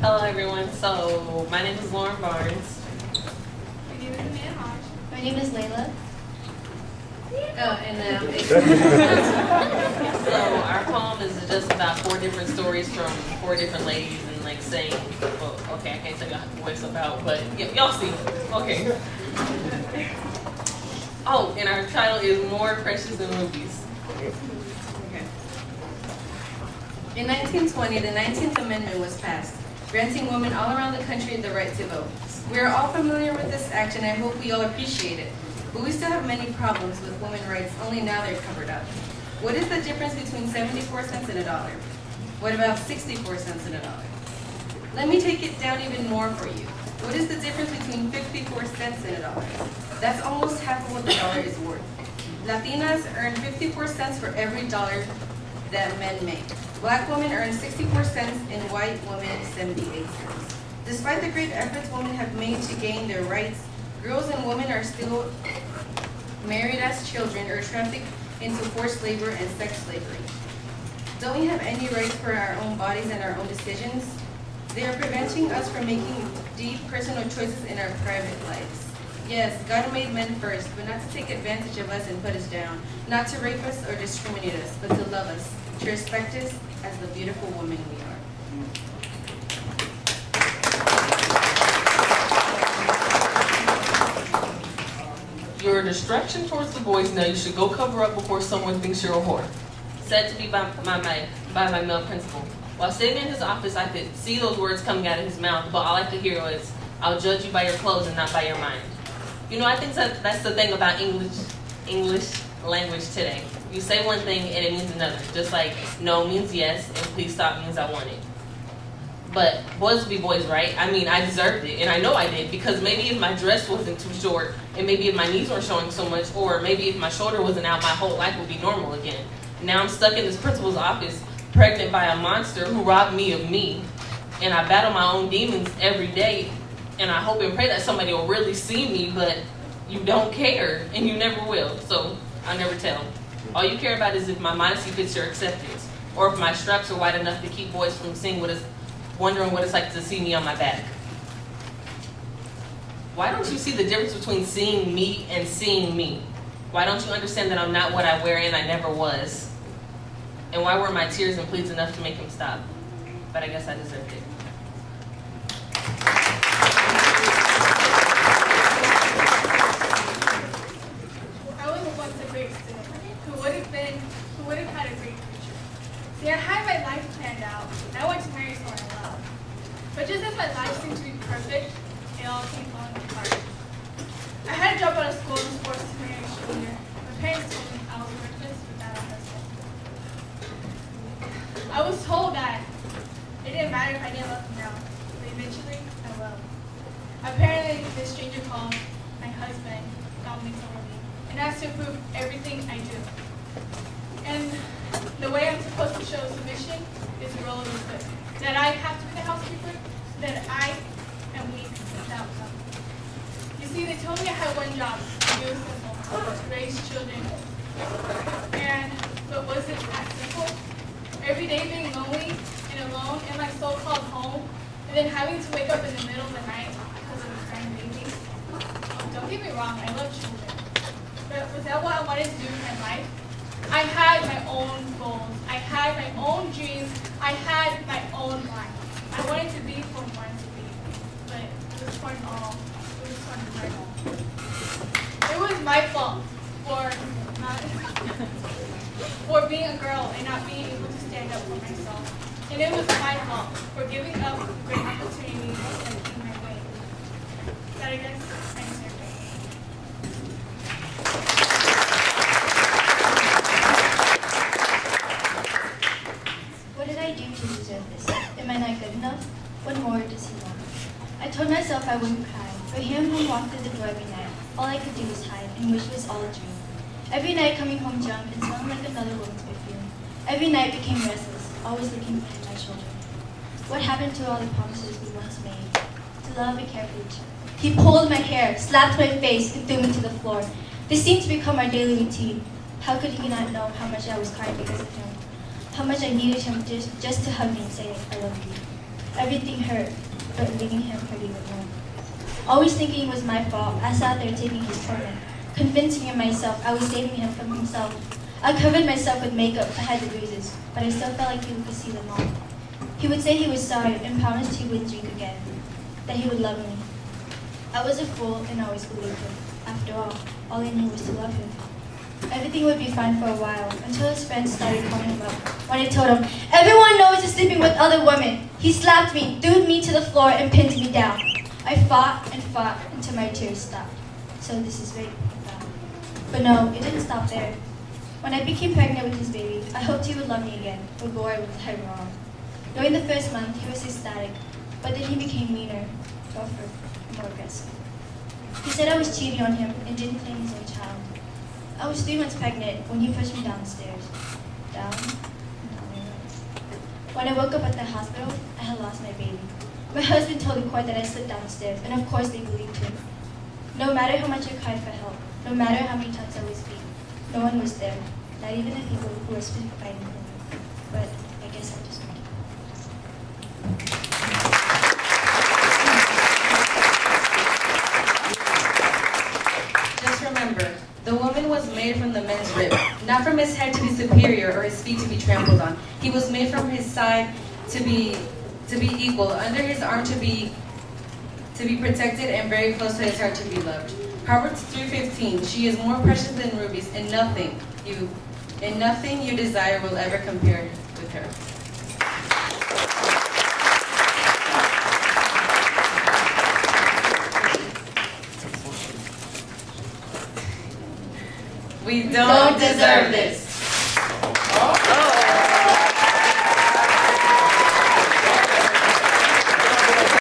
Hello, everyone. So, my name is Lauren Barnes. My name is Amanda Hodge. My name is Layla. So, our poem is just about 4 different stories from 4 different ladies and like saying, well, okay, I can't tell you what it's about, but y'all see. Okay. Oh, and our title is More Precious Than Rubies. Okay. In 1920, the 19th Amendment was passed, granting women all around the country the right to vote. We are all familiar with this act, and I hope we all appreciate it. But we still have many problems with women's rights, only now they're covered up. What is the difference between 74 cents and $1? What about 64 cents and $1? Let me take it down even more for you. What is the difference between 54 cents and $1? That's almost half of what the dollar is worth. Latinas earn 54 cents for every dollar that men make. Black women earn 64 cents and white women 78 cents. Despite the great efforts women have made to gain their rights, girls and women are still married as children or trafficked into forced labor and sex slavery. Don't we have any rights for our own bodies and our own decisions? They are preventing us from making deep personal choices in our private lives. Yes, God made men first, but not to take advantage of us and put us down, not to rape us or discriminate us, but to love us, to respect us as the beautiful women we are. You're a distraction towards the boys. Now you should go cover up before someone thinks you're a whore. Said to me by my male principal. While sitting in his office, I could see those words coming out of his mouth, but all I could hear was, "I'll judge you by your clothes and not by your mind." You know, I think that's the thing about English language today. You say one thing and it means another. Just like no means yes and please stop means I want it. But boys will be boys, right? I mean, I deserved it, and I know I did, because maybe if my dress wasn't too short, and maybe if my knees weren't showing so much, or maybe if my shoulder wasn't out, my whole life would be normal again. Now I'm stuck in this principal's office, pregnant by a monster who robbed me of me, and I battle my own demons every day, and I hope and pray that somebody will really see me, but you don't care, and you never will, so I'll never tell. All you care about is if my modesty fits your acceptance, or if my straps are wide enough to keep boys from seeing wondering what it's like to see me on my back. Why don't you see the difference between seeing me and seeing me? Why don't you understand that I'm not what I wear and I never was? And why were my tears and pleads enough to make him stop? But I guess I deserved it. I was once a great student who would have had a great future. See, I had my life planned out. I wanted to marry someone I love. But just as my life seemed to be perfect, it all came falling apart. I had to drop out of school and was forced to marry a stranger. My parents told me I was worthless without a husband. I was told that it didn't matter if I didn't love him now, but eventually I will. Apparently, this stranger called my husband dominates over me and has to approve everything I do. And the way I'm supposed to show submission is a role of the that I have to be the housekeeper, that I am weak without them. You see, they told me I had one job, and it was simple, to raise children. But was it that simple? Every day being lonely and alone in my so-called home, and then having to wake up in the middle of the night because of a crying baby. Don't get me wrong, I love children. But was that what I wanted to do with my life? I had my own goals. I had my own dreams. I had my own life. I wanted to be who I wanted to be. But it was torn all. It was torn right all. It was my fault for being a girl and not being able to stand up for myself. And it was my fault for giving up great opportunities and in my way. That I guess I deserve it. What did I do to deserve this? Am I not good enough? What more does he want? I told myself I wouldn't cry, but hearing him walk through the door every night, all I could do was hide and wish it was all a dream. Every night coming home drunk and smelling like another woman's perfume. Every night became restless, always looking behind my children. What happened to all the promises we once made? To love and care for each other. He pulled my hair, slapped my face, and threw me to the floor. This seemed to become our daily routine. How could he not know how much I was crying because of him? How much I needed him just to hug me and say, I love you. Everything hurt, but leaving him hurt even more. Always thinking it was my fault, I sat there taking his torment, convincing him myself I was saving him from himself. I covered myself with makeup to hide the bruises, but I still felt like people could see them all. He would say he was sorry and promised he wouldn't drink again, that he would love me. I was a fool and always believed him. After all I knew was to love him. Everything would be fine for a while, until his friends started calling him up. When I told him, "Everyone knows you're sleeping with other women," he slapped me, threw me to the floor, and pinned me down. I fought and fought until my tears stopped. So this is rape, I thought. But no, it didn't stop there. When I became pregnant with his baby, I hoped he would love me again, but boy, was I wrong. During the first month, he was ecstatic, but then he became meaner, rougher, more aggressive. He said I was cheating on him and didn't claim his own child. I was 3 months pregnant when he pushed me down the stairs. Down and down I went. When I woke up at the hospital, I had lost my baby. My husband told the court that I slipped down the stairs, and of course they believed him. No matter how much I cried for help, no matter how many times I was beaten, no one was there, not even the people who were supposed to be fighting for me. But I guess I just went. Just remember, the woman was made from the man's rib, not from his head to be superior or his feet to be trampled on. He was made from his side to be equal, under his arm to be protected, and very close to his heart to be loved. Proverbs 3:15, she is more precious than rubies, and nothing you desire will ever compare with her. We don't deserve this.